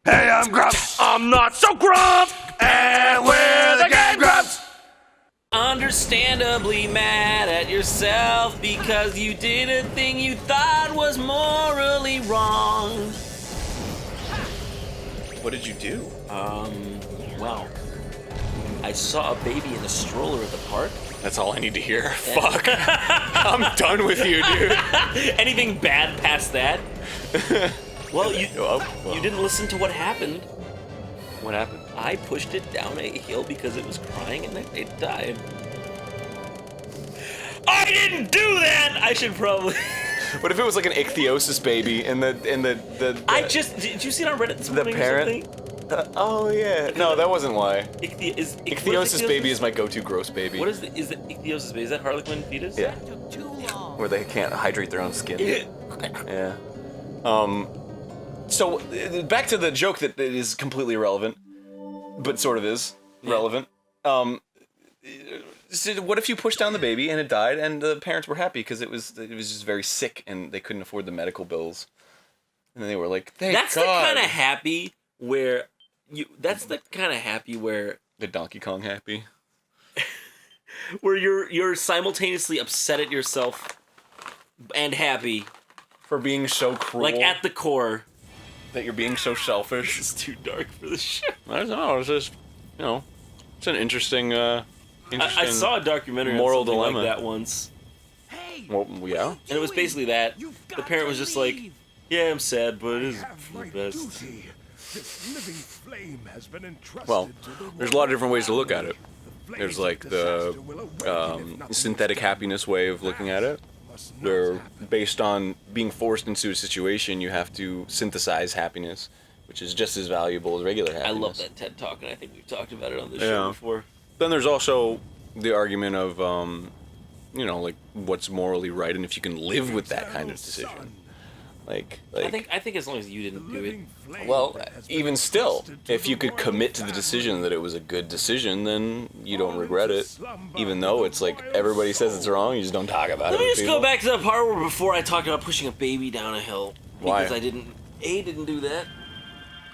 Hey, I'm Grumps. I'm not so Grump! And we're the GameGrumps. Understandably mad at yourself because you did a thing you thought was morally wrong. What did you do? Well, I saw a baby in a stroller at the park. That's all I need to hear. Fuck. I'm done with you, dude. Anything bad past that? Well, you well. didn't listen to what happened. What happened? I pushed it down a hill because it was crying and then it died. I didn't do that! I should probably... What if it was like an ichthyosis baby and the did you see it on Reddit this morning parent? or something? Oh yeah. No, that wasn't why. Ichthyosis baby is my go-to gross baby. What is the ichthyosis baby? Is that Harlequin fetus? Yeah. Where they can't hydrate their own skin. Yeah. So back to the joke that is completely irrelevant, but sort of is relevant. So what if you pushed down the baby and it died and the parents were happy because it was just very sick and they couldn't afford the medical bills, and then they were like, "Thank That's God." the kind of happy where The Donkey Kong happy. where you're simultaneously upset at yourself and happy For being so cruel. like at the core. that you're being so selfish. It's too dark for the show. I don't know. It's just, it's an interesting. I saw a documentary moral on something dilemma. like that once, Well, yeah. and it was basically that the parent was just like, "Yeah, I'm sad, but it is for the best." Well, there's a lot of different ways to look at it. There's like the synthetic happiness way of looking at it, where based on being forced into a situation, you have to synthesize happiness, which is just as valuable as regular happiness. I love that TED Talk, and I think we've talked about it on this show before. Then there's also the argument of, like what's morally right, and if you can live with that kind of decision. Like I think as long as you didn't do it. well, even still, if you could commit to the decision that it was a good decision, then you don't regret it. Even though it's like everybody says it's wrong, you just don't talk about it. Let me with just people. go back to the part where before I talked about pushing a baby down a hill. Why? Because I didn't do that.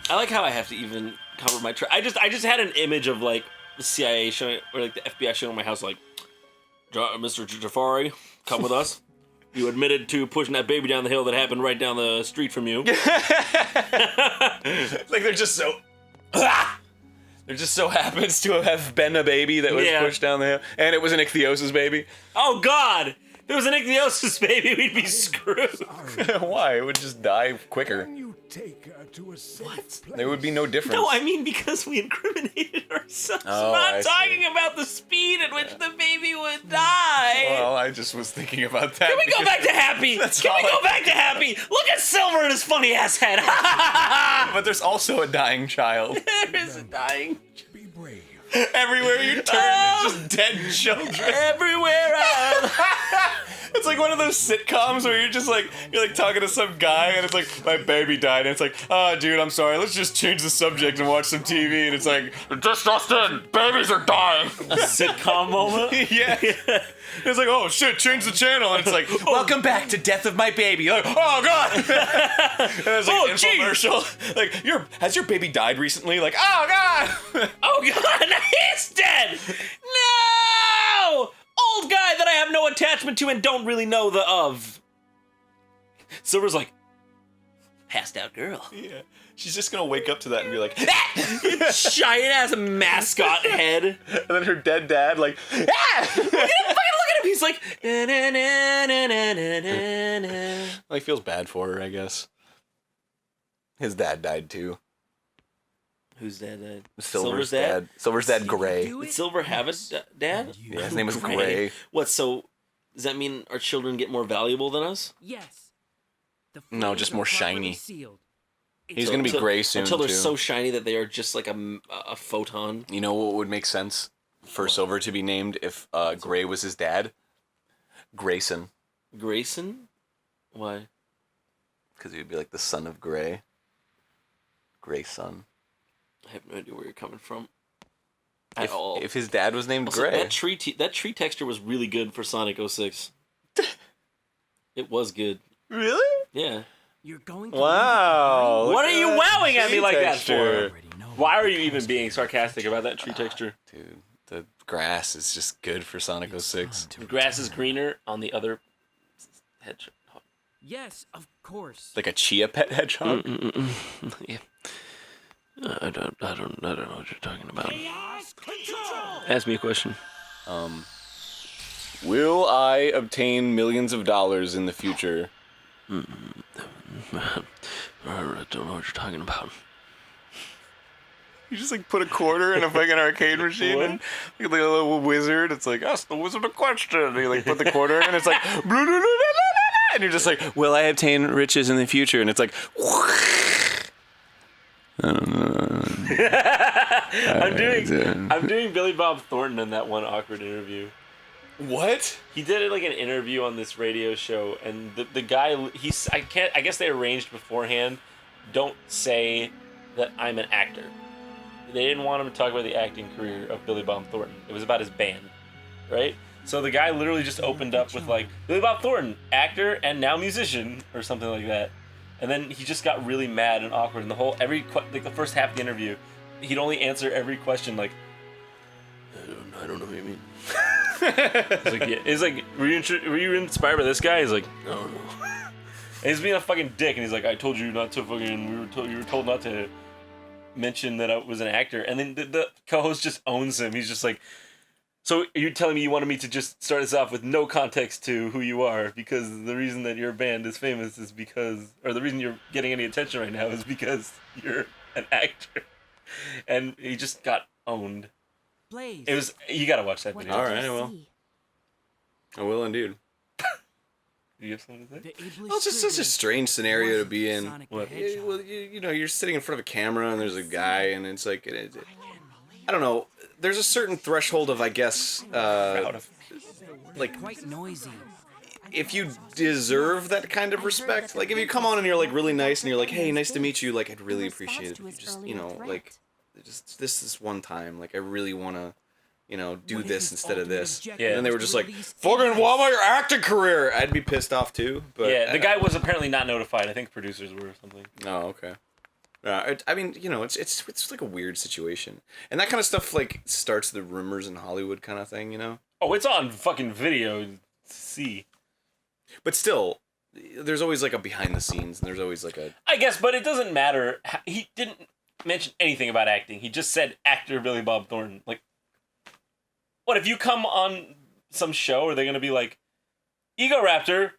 I like how I have to even cover my I just had an image of like the CIA showing, or like the FBI showing my house, like, Mr. Jafari, come with us. You admitted to pushing that baby down the hill that happened right down the street from you. Like they're just so. There just so happens to have been a baby that was pushed down the hill, and it was an ichthyosis baby. Oh God! If it was an ichthyosis baby, we'd be screwed. Why? It would just die quicker. What? There would be no difference. No, I mean because we incriminated ourselves. Oh, I'm I not see. talking about the speed at which the baby would die. Well, I just was thinking about that. Can we go back to Happy? Can we go back to Happy? Look at Silver and his funny ass head. But there's also a dying child. There is a dying. Be brave. Everywhere you turn, it's just dead children. Everywhere I It's like one of those sitcoms where you're talking to some guy and it's like, my baby died, and it's like, oh dude, I'm sorry, let's just change the subject and watch some TV, and it's like, just Justin, babies are dying. sitcom moment. Yeah. It's like, oh shit, change the channel, and it's like, welcome back to Death of My Baby. Like, oh god. And it's like infomercial. Like, has your baby died recently? Like, oh god. Oh God, he's dead. No. Old guy that I have no attachment to and don't really know the of. Silver's like, passed out girl. Yeah. She's just gonna wake up to that and be like, Giant ass mascot head. and then her dead dad, like, Fucking look at him. He's like, na, na, na, na, na, na, na. like feels bad for her, I guess. His dad died too. Who's dad? Silver's dad. Silver's dad, Gray. Did Silver have a dad? Yeah, his name was Gray. What? So does that mean our children get more valuable than us? Yes. The No, just flames are more properly shiny. sealed. He's gonna be gray soon, Until they're too. so shiny that they are just like a photon. You know what would make sense for Silver to be named if Gray was his dad? Grayson. Grayson? Why? Because he would be like the son of Gray. Grayson. I have no idea where you're coming from. At all. If his dad was named Also, Gray. that tree texture was really good for Sonic 06. It was good. Really? Yeah. You're going to Wow. What are you wowing at me like that for? already know. Why are you even being sarcastic about that tree texture? Dude, the grass is just good for Sonic 06. The grass is greener on the other hedgehog. Yes, of course. Like a Chia Pet hedgehog? Yeah. I don't know what you're talking about. Ask me a question. Will I obtain millions of dollars in the future? I don't know what you're talking about. You just like put a quarter in a fucking arcade machine and like a little wizard. It's like, ask the wizard a question. And you like put the quarter in and it's like, blah, blah, blah, blah, blah, and you're just like, will I obtain riches in the future? And it's like, I'm doing Billy Bob Thornton in that one awkward interview. what? He did like an interview on this radio show, and the guy I guess they arranged beforehand. Don't say that I'm an actor. They didn't want him to talk about the acting career of Billy Bob Thornton. It was about his band, right? So the guy literally just opened up with like, Billy Bob Thornton, actor and now musician, or something like that. And then he just got really mad and awkward, and the first half of the interview, he'd only answer every question like, I don't know what you mean. It's like, were you inspired by this guy? He's like, I don't know. And he's being a fucking dick, and he's like, I told you not to fucking, you were told not to mention that I was an actor. And then the co-host just owns him. He's just like, so you're telling me you wanted me to just start this off with no context to who you are, because the reason that your band is famous is because, or the reason you're getting any attention right now is because you're an actor. And he just got owned. Blaze. It was, you gotta watch that video. All right, I will. I will indeed. Do you have something to say? Well, it's just such a strange scenario to be in. What? Well, you know, you're sitting in front of a camera and there's a guy and it's like, I don't know. There's a certain threshold of, I guess, like, Quite noisy. if you deserve that kind of respect. Like, if you come on and you're like really nice and you're like, hey, nice to meet you. Like, I'd really appreciate it if you just, you know, like, just this one time. Like, I really want to, you know, do this instead of this. Yeah. And then they were just like, fucking, what about your acting career? I'd be pissed off too. But Yeah, the guy was apparently not notified. I think producers were or something. Oh, okay. I mean, you know, it's like a weird situation, and that kind of stuff like starts the rumors in Hollywood kind of thing, you know. Oh, it's on fucking video. See. But still, there's always like a behind the scenes, and there's always like a. I guess, but it doesn't matter. He didn't mention anything about acting. He just said actor Billy Bob Thornton. Like, what if you come on some show? Are they gonna be like, Ego Raptor,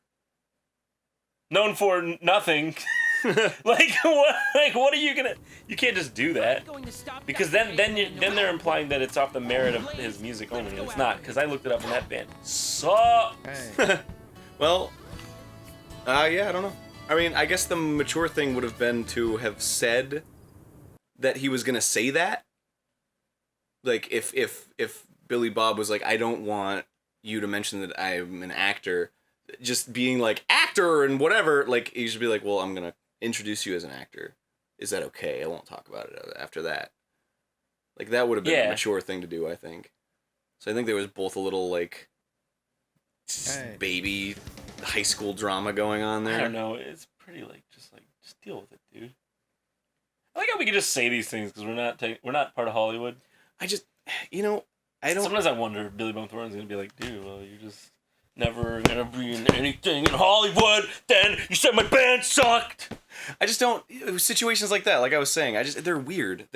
known for nothing? like what are you gonna? You can't just do that, because then they're implying that it's off the merit of his music only. And it's not, because I looked it up and that band sucks. Well, yeah, I don't know. I mean, I guess the mature thing would have been to have said that he was gonna say that. Like, if Billy Bob was like, I don't want you to mention that I'm an actor, just being like actor and whatever, like, you should be like, well, I'm gonna introduce you as an actor. Is that okay? I won't talk about it after that. Like, that would have been a mature thing to do, I think. So I think there was both a little, like, baby high school drama going on there. I don't know. It's pretty just deal with it, dude. I like how we can just say these things because we're not part of Hollywood. I just, you know, I don't. Sometimes I wonder if Billy Bob Thornton's gonna be like, dude, well, you're just never gonna be in anything in Hollywood. Then you said my band sucked. I just don't. Situations like that, like I was saying, they're weird.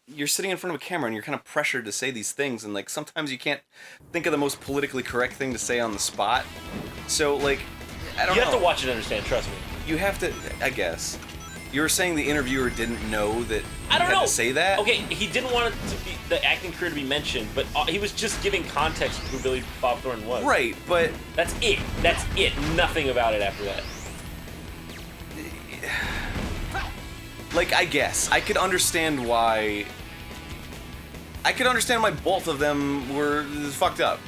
You're sitting in front of a camera and you're kind of pressured to say these things, and like sometimes you can't think of the most politically correct thing to say on the spot. So like, I don't know. You have to watch it to understand. Trust me. You have to, I guess. You were saying the interviewer didn't know that I don't he had know. to say that? Okay, he didn't want it to be the acting career to be mentioned, but he was just giving context to who Billy Bob Thornton was. Right, but That's it. That's it. Nothing about it after that. like, I guess I could understand why. I could understand why both of them were fucked up.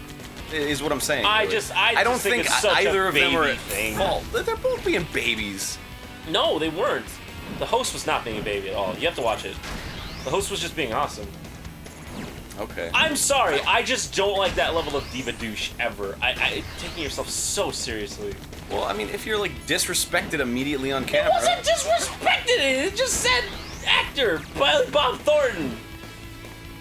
Is what I'm saying. I really. just I don't think it's such either a of them are baby at thing. fault. They're both being babies. No, they weren't. The host was not being a baby at all. You have to watch it. The host was just being awesome. Okay. I'm sorry. I just don't like that level of diva douche ever. I taking yourself so seriously. Well, I mean, if you're like disrespected immediately on It camera. wasn't disrespected. It just said actor Bob Thornton.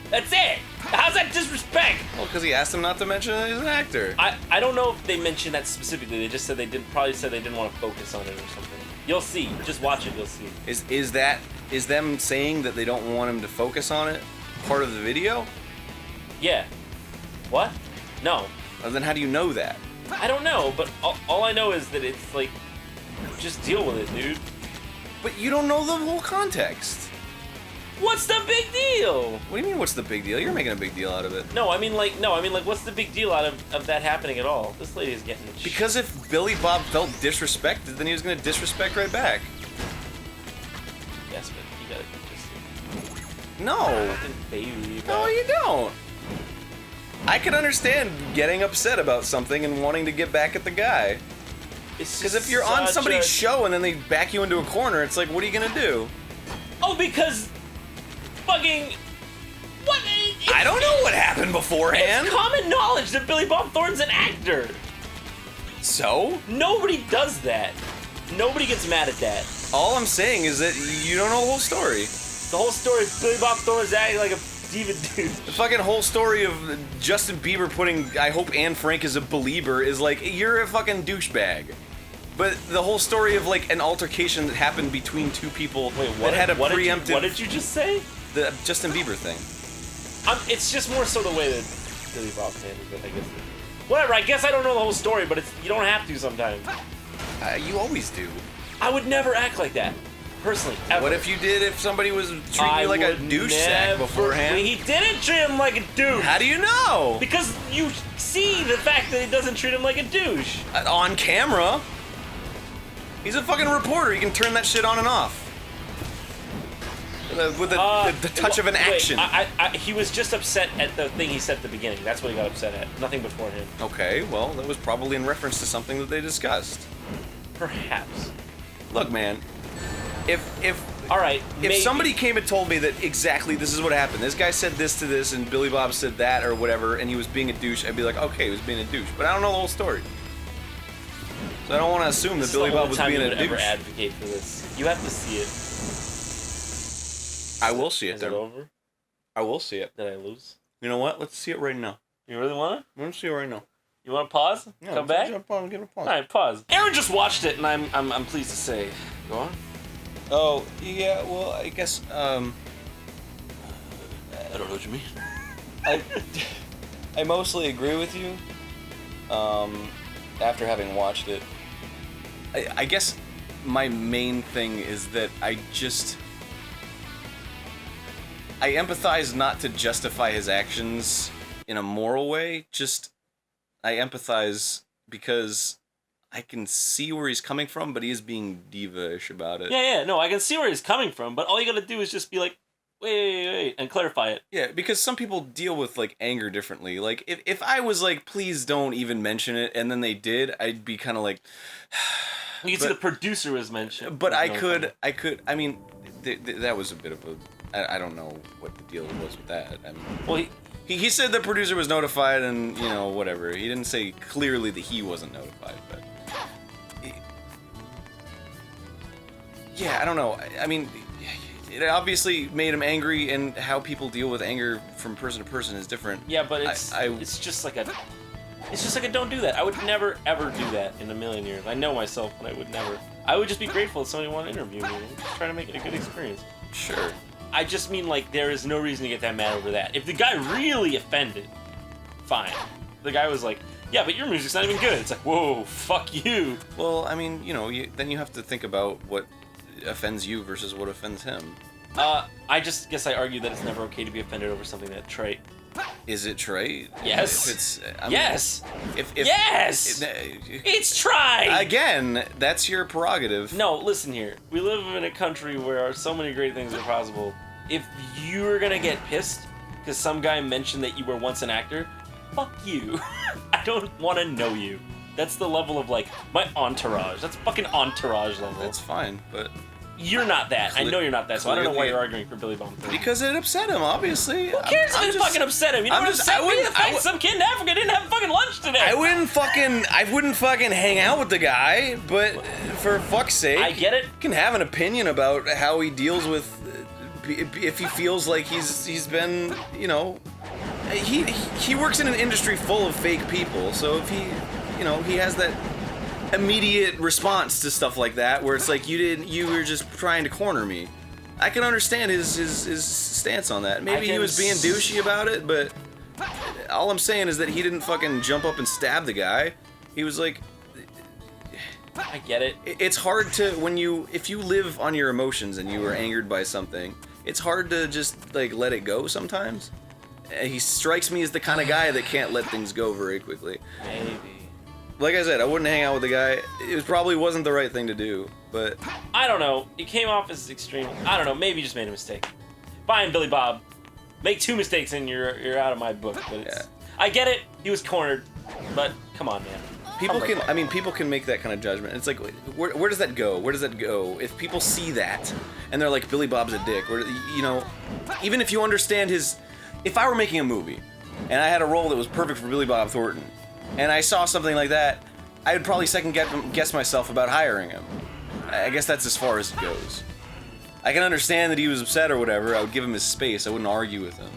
That's it. How's that disrespect? Well, because he asked him not to mention that he's an actor. I don't know if they mentioned that specifically. They just said they probably said they didn't want to focus on it or something. You'll see. Just watch it. You'll see. Is them saying that they don't want him to focus on it part of the video? Yeah. What? No. Well, then how do you know that? I don't know, but all I know is that it's like, just deal with it, dude. But you don't know the whole context. What's the big deal? What do you mean, what's the big deal? You're making a big deal out of it. No, I mean like, what's the big deal out of that happening at all? This lady is getting Because if Billy Bob felt disrespected, then he was gonna disrespect right back. Yes, but you gotta just No. fucking baby. No, you don't. I can understand getting upset about something and wanting to get back at the guy. Because if you're on somebody's show and then they back you into a corner, it's like, what are you gonna do? Oh, because fucking what? I don't know what happened beforehand. It's common knowledge that Billy Bob Thornton's an actor. So? Nobody does that. Nobody gets mad at that. All I'm saying is that you don't know the whole story. The whole story of Billy Bob Thornton's acting like a diva dude. The fucking whole story of Justin Bieber putting I hope Anne Frank is a believer is like, you're a fucking douchebag. But the whole story of like an altercation that happened between two people that had a preemptive... What did you just say? The Justin Bieber thing. It's just more so the way that Billy Bob handles it, I guess. Whatever, I guess I don't know the whole story, but you don't have to sometimes. You always do. I would never act like that. Personally, ever. What if you did if somebody was treating you like a douche sack beforehand? He didn't treat him like a douche. How do you know? Because you see the fact that he doesn't treat him like a douche. On camera. He's a fucking reporter. He can turn that shit on and off. With the touch of an action. He was just upset at the thing he said at the beginning. That's what he got upset at. Nothing beforehand. Okay, well, that was probably in reference to something that they discussed. Perhaps. Look, man. All right. If somebody came and told me that exactly this is what happened, this guy said this to this, and Billy Bob said that or whatever, and he was being a douche, I'd be like, okay, he was being a douche. But I don't know the whole story. So I don't want to assume that Billy Bob was being a douche. Ever advocate for this? You have to see it. I will see it. Is it over? I will see it. Did I lose? You know what? Let's see it right now. You really want to? I'm gonna see it right now. You want to pause? Yeah, Come back? Jump on, give it a pause. All right, pause. Aaron just watched it, and I'm pleased to say. Go on. Oh, yeah, well, I guess, I don't know what you mean. I mostly agree with you, after having watched it. I guess my main thing is that I empathize not to justify his actions in a moral way, I empathize because I can see where he's coming from, but he is being diva-ish about it. Yeah, no, I can see where he's coming from, but all you gotta do is just be like, wait, and clarify it. Yeah, because some people deal with, like, anger differently. Like, if I was like, please don't even mention it, and then they did, I'd be kind of like... You can see the producer was mentioned. But I mean, that was a bit of a... I don't know what the deal was with that. I mean... Well, he said the producer was notified and, you know, whatever. He didn't say clearly that he wasn't notified, but... Yeah, I don't know. I mean, it obviously made him angry, and how people deal with anger from person to person is different. Yeah, but it's just like a don't do that. I would never ever do that in a million years. I know myself, and I would never. I would just be grateful if somebody wanted to interview me. I'm just trying to make it a good experience. Sure. I just mean, like, there is no reason to get that mad over that. If the guy really offended, fine. The guy was like, yeah, but your music's not even good. It's like, whoa, fuck you. Well, I mean, you know, then you have to think about what offends you versus what offends him. I just guess I argue that it's never okay to be offended over something that trite. Is it trite? Yes. If it's, yes. Yes. It's trite. Again, that's your prerogative. No, listen here. We live in a country where so many great things are possible. If you're gonna get pissed because some guy mentioned that you were once an actor, fuck you. I don't want to know you. That's the level of, like, my entourage. That's fucking entourage level. That's fine, but... You're not that. I know you're not that, so I don't know why you're arguing for Billy Bob Thornton. Because it upset him, obviously. Who cares if it fucking upset him? You know what upset me? The fact some kid in Africa didn't have fucking lunch today. I wouldn't fucking hang out with the guy, but for fuck's sake, I get it. You can have an opinion about how he deals with if he feels like he's been, you know, he works in an industry full of fake people, so if he, you know, he has that immediate response to stuff like that where it's like you were just trying to corner me. I can understand his stance on that. Maybe he was being douchey about it, but all I'm saying is that he didn't fucking jump up and stab the guy. He was like, I get it. It's hard to if you live on your emotions and you are angered by something, it's hard to just like let it go sometimes. He strikes me as the kind of guy that can't let things go very quickly. Maybe. Like I said, I wouldn't hang out with the guy. It probably wasn't the right thing to do, but I don't know. It came off as extreme. I don't know. Maybe you just made a mistake. Fine, Billy Bob. Make 2 mistakes and you're out of my book. But it's, I get it. He was cornered, but come on, man. People can make that kind of judgment. It's like, where does that go? Where does that go? If people see that and they're like, Billy Bob's a dick, or you know, even if you understand if I were making a movie and I had a role that was perfect for Billy Bob Thornton, and I saw something like that, I would probably second guess myself about hiring him. I guess that's as far as it goes. I can understand that he was upset or whatever. I would give him his space. I wouldn't argue with him.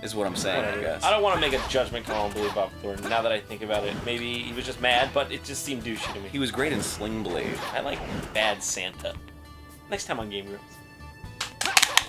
Is what I'm saying, I guess. I don't want to make a judgment call on Billy Bob Thornton. Now that I think about it, maybe he was just mad, but it just seemed douchey to me. He was great in Sling Blade. I like Bad Santa. Next time on Game Grumps.